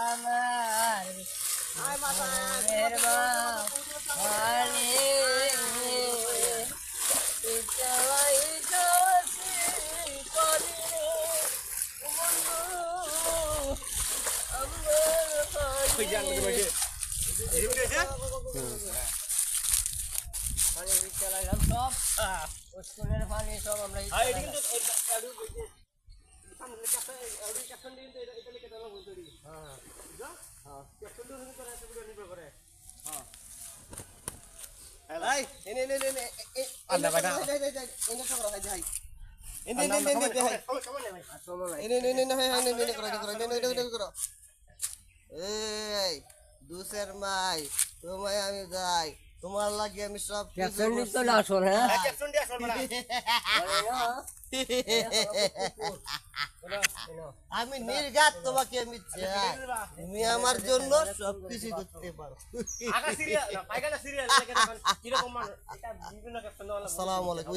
আমার মনের বাণী চালাই যাচ্ছি করি বন্ধু পানি চালাইলাম সব স্কুলের পানি সব আমরা দুসের মাই তোমায় আমি যাই তোমার লাগে আমি সব আমি নির্ঘাত তোমাকে আমি চাই তুমি আমার জন্য সবকিছু করতে পারো। আসসালামু আলাইকুম।